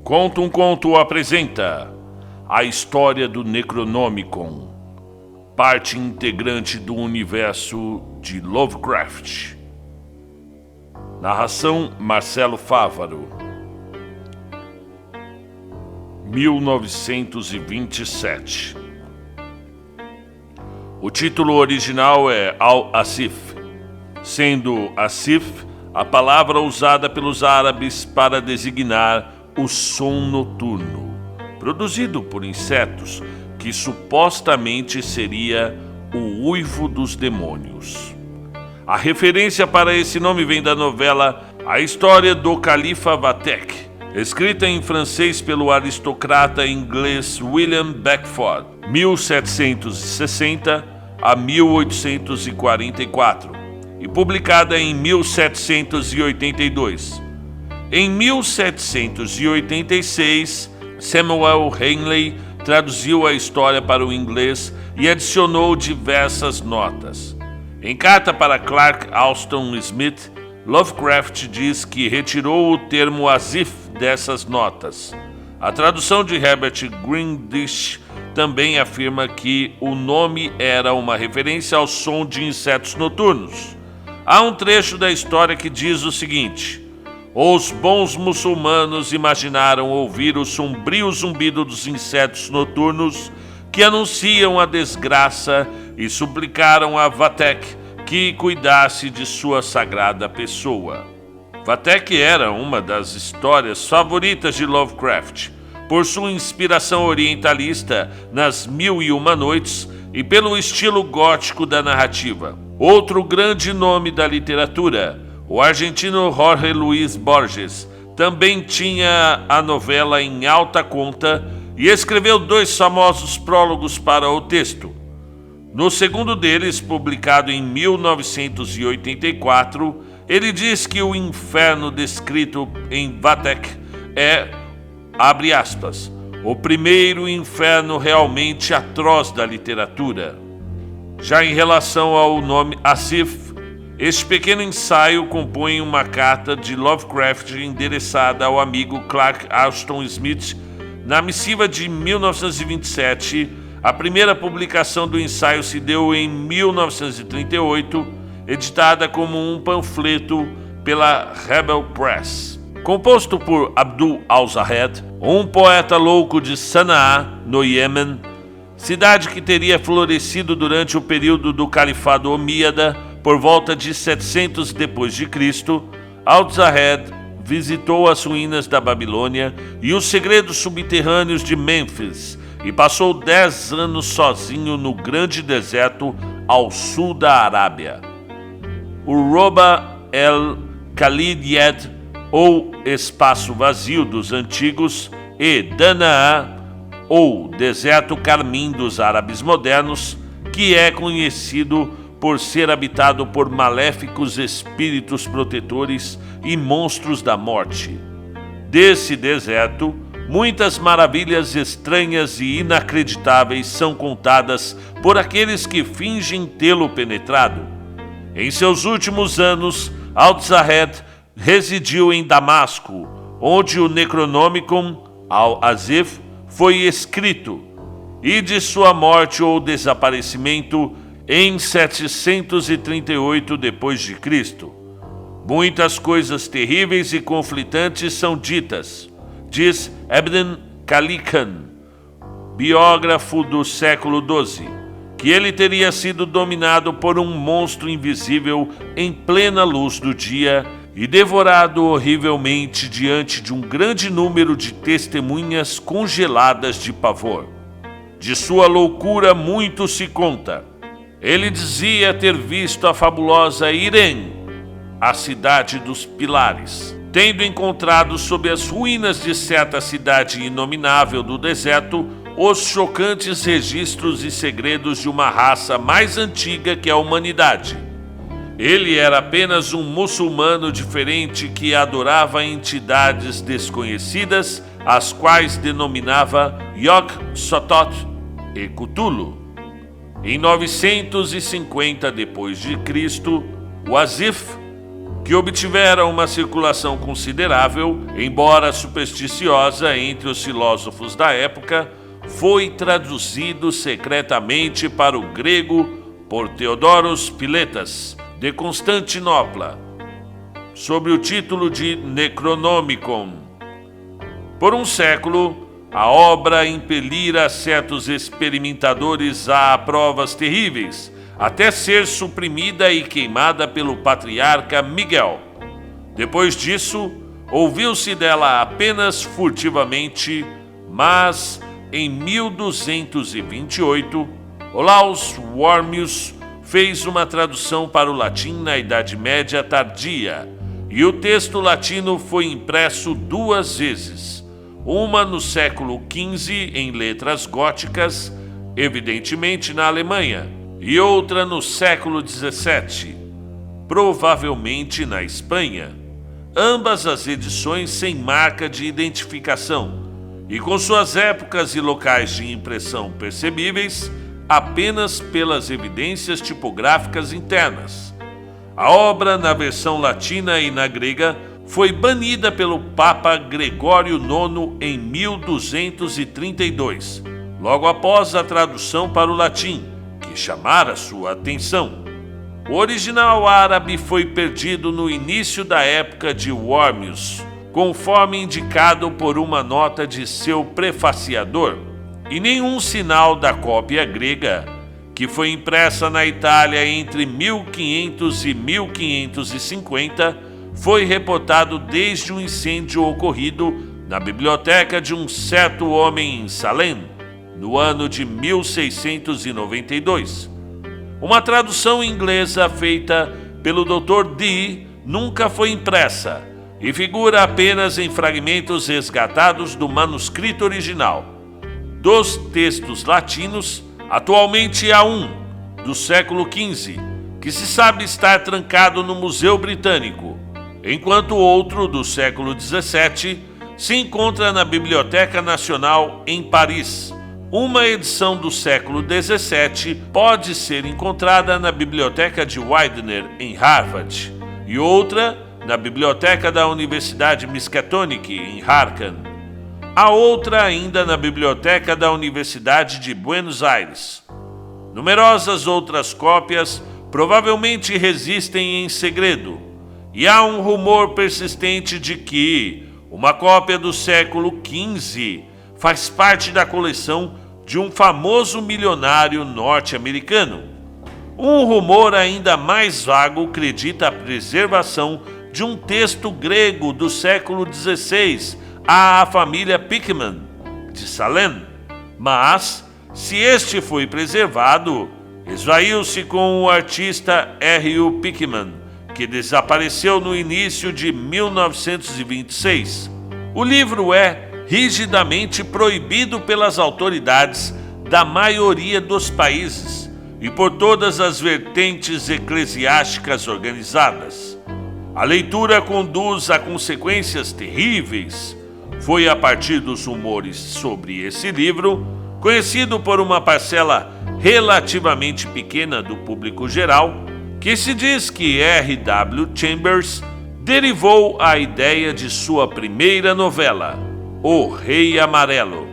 Conta um Conto apresenta a história do Necronomicon, parte integrante do universo de Lovecraft. Narração Marcelo Fávaro. 1927. O título original é Al-Asif, sendo Asif a palavra usada pelos árabes para designar o som noturno, produzido por insetos, que supostamente seria o uivo dos demônios. A referência para esse nome vem da novela A História do Califa Vathek, escrita em francês pelo aristocrata inglês William Beckford, 1760 a 1844, e publicada em 1782. Em 1786, Samuel Henley traduziu a história para o inglês e adicionou diversas notas. Em carta para Clark Alston Smith, Lovecraft diz que retirou o termo Asif dessas notas. A tradução de Herbert Greendish também afirma que o nome era uma referência ao som de insetos noturnos. Há um trecho da história que diz o seguinte: os bons muçulmanos imaginaram ouvir o sombrio zumbido dos insetos noturnos que anunciam a desgraça e suplicaram a Vathek que cuidasse de sua sagrada pessoa. Vathek era uma das histórias favoritas de Lovecraft, por sua inspiração orientalista nas Mil e Uma Noites e pelo estilo gótico da narrativa. Outro grande nome da literatura, o argentino Jorge Luis Borges, também tinha a novela em alta conta e escreveu 2 famosos prólogos para o texto. No segundo deles, publicado em 1984, ele diz que o inferno descrito em Vathek é, abre aspas, o primeiro inferno realmente atroz da literatura. Já em relação ao nome Asif, este pequeno ensaio compõe uma carta de Lovecraft endereçada ao amigo Clark Alston Smith na missiva de 1927. A primeira publicação do ensaio se deu em 1938, editada como um panfleto pela Rebel Press. Composto por Abdul al-Zahed, um poeta louco de Sanaá, no Iêmen, cidade que teria florescido durante o período do Califado Omíada, por volta de 700 d.C., al-Zahed visitou as ruínas da Babilônia e os segredos subterrâneos de Mênfis e passou 10 anos sozinho no grande deserto ao sul da Arábia. O Roba el-Khalid, ou Espaço Vazio dos Antigos, e Danaá, ou Deserto Carmim dos Árabes Modernos, que é conhecido por ser habitado por maléficos espíritos protetores e monstros da morte. Desse deserto, muitas maravilhas estranhas e inacreditáveis são contadas por aqueles que fingem tê-lo penetrado. Em seus últimos anos, al-Zahed residiu em Damasco, onde o Necronomicon, Al-Asif, foi escrito, e de sua morte ou desaparecimento em 738 d.C. Muitas coisas terríveis e conflitantes são ditas, diz Ebn Khalikan, biógrafo do século XII, que ele teria sido dominado por um monstro invisível em plena luz do dia e devorado horrivelmente diante de um grande número de testemunhas congeladas de pavor. De sua loucura muito se conta. Ele dizia ter visto a fabulosa Irem, a cidade dos pilares, tendo encontrado sob as ruínas de certa cidade inominável do deserto os chocantes registros e segredos de uma raça mais antiga que a humanidade. Ele era apenas um muçulmano diferente que adorava entidades desconhecidas, as quais denominava Yog-Sothoth e Cthulhu. Em 950 d.C., o Asif que obtivera uma circulação considerável, embora supersticiosa, entre os filósofos da época, foi traduzido secretamente para o grego por Theodoros Philetas, de Constantinopla, sob o título de Necronomicon. Por um século, a obra impelira certos experimentadores a provas terríveis, até ser suprimida e queimada pelo patriarca Miguel. Depois disso, ouviu-se dela apenas furtivamente, mas em 1228, Olaus Wormius fez uma tradução para o latim na Idade Média tardia, e o texto latino foi impresso 2 vezes, uma no século XV em letras góticas, evidentemente na Alemanha, e outra no século XVII, provavelmente na Espanha. Ambas as edições sem marca de identificação, e com suas épocas e locais de impressão percebíveis apenas pelas evidências tipográficas internas. A obra, na versão latina e na grega, foi banida pelo Papa Gregório IX em 1232, logo após a tradução para o latim, que chamara sua atenção. O original árabe foi perdido no início da época de Wormius, conforme indicado por uma nota de seu prefaciador, e nenhum sinal da cópia grega, que foi impressa na Itália entre 1500 e 1550, foi reportado desde o incêndio ocorrido na biblioteca de um certo homem em Salem, no ano de 1692. Uma tradução inglesa feita pelo Dr. Dee nunca foi impressa e figura apenas em fragmentos resgatados do manuscrito original. Dos textos latinos, atualmente há um, do século XV, que se sabe estar trancado no Museu Britânico, enquanto outro, do século XVII, se encontra na Biblioteca Nacional em Paris. Uma edição do século XVII pode ser encontrada na Biblioteca de Widener, em Harvard, e outra na Biblioteca da Universidade Miskatonic, em Harkan. A outra ainda na Biblioteca da Universidade de Buenos Aires. Numerosas outras cópias provavelmente resistem em segredo, e há um rumor persistente de que uma cópia do século XV faz parte da coleção de um famoso milionário norte-americano. Um rumor ainda mais vago acredita a preservação de um texto grego do século XVI à família Pickman, de Salem, mas, se este foi preservado, esvaiu-se com o artista R.U. Pickman, que desapareceu no início de 1926. O livro é rigidamente proibido pelas autoridades da maioria dos países e por todas as vertentes eclesiásticas organizadas. A leitura conduz a consequências terríveis. Foi a partir dos rumores sobre esse livro, conhecido por uma parcela relativamente pequena do público geral, que se diz que R.W. Chambers derivou a ideia de sua primeira novela, O Rei Amarelo.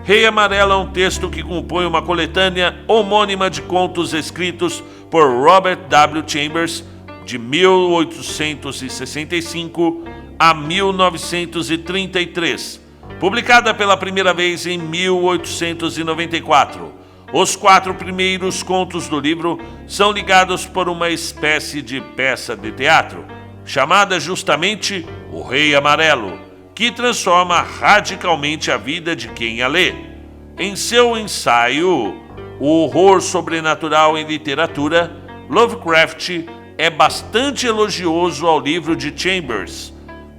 Rei Amarelo é um texto que compõe uma coletânea homônima de contos escritos por Robert W. Chambers de 1865 a 1933, publicada pela primeira vez em 1894. Os 4 primeiros contos do livro são ligados por uma espécie de peça de teatro, chamada justamente O Rei Amarelo, que transforma radicalmente a vida de quem a lê. Em seu ensaio, O Horror Sobrenatural em Literatura, Lovecraft é bastante elogioso ao livro de Chambers,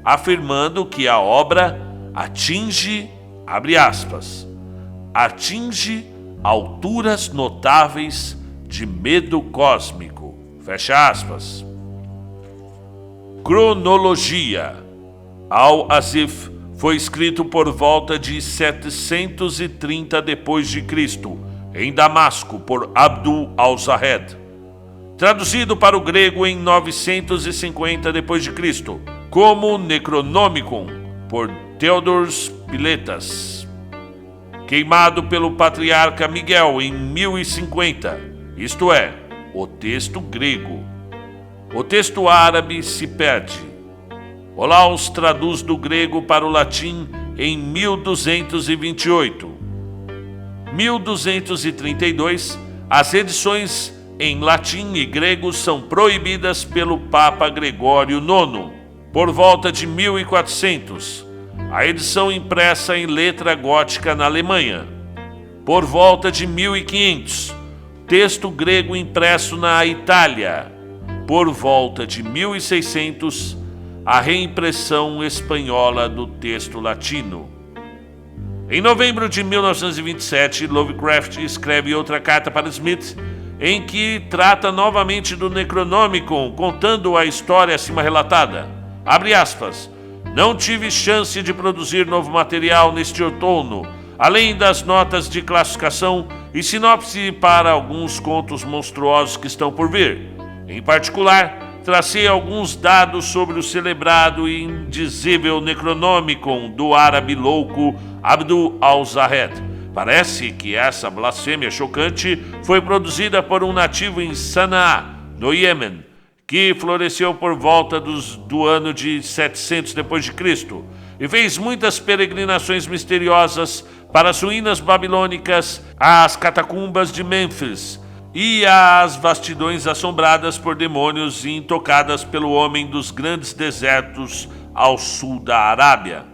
afirmando que a obra atinge, abre aspas, atinge alturas notáveis de medo cósmico, fecha aspas. Cronologia. Al-Asif foi escrito por volta de 730 d.C., em Damasco, por Abdul al-Zahed. traduzido para o grego em 950 d.C., como Necronomicon, por Theodorus Piletas, queimado pelo patriarca Miguel em 1050, isto é, o texto grego. O texto árabe se perde. Olaus traduz do grego para o latim em 1228. 1232, as edições em latim e grego são proibidas pelo Papa Gregório IX. Por volta de 1400, a edição impressa em letra gótica na Alemanha. Por volta de 1500, texto grego impresso na Itália. Por volta de 1600, a reimpressão espanhola do texto latino. Em novembro de 1927, Lovecraft escreve outra carta para Smith, em que trata novamente do Necronomicon, contando a história acima relatada. Abre aspas. Não tive chance de produzir novo material neste outono, além das notas de classificação e sinopse para alguns contos monstruosos que estão por vir. Em particular, tracei alguns dados sobre o celebrado e indizível Necronomicon do árabe louco Abdul al-Zahed. Parece que essa blasfêmia chocante foi produzida por um nativo em Sanaá, no Iêmen, que floresceu por volta do ano de 700 d.C. e fez muitas peregrinações misteriosas para as ruínas babilônicas, às catacumbas de Mênfis e às vastidões assombradas por demônios e intocadas pelo homem dos grandes desertos ao sul da Arábia.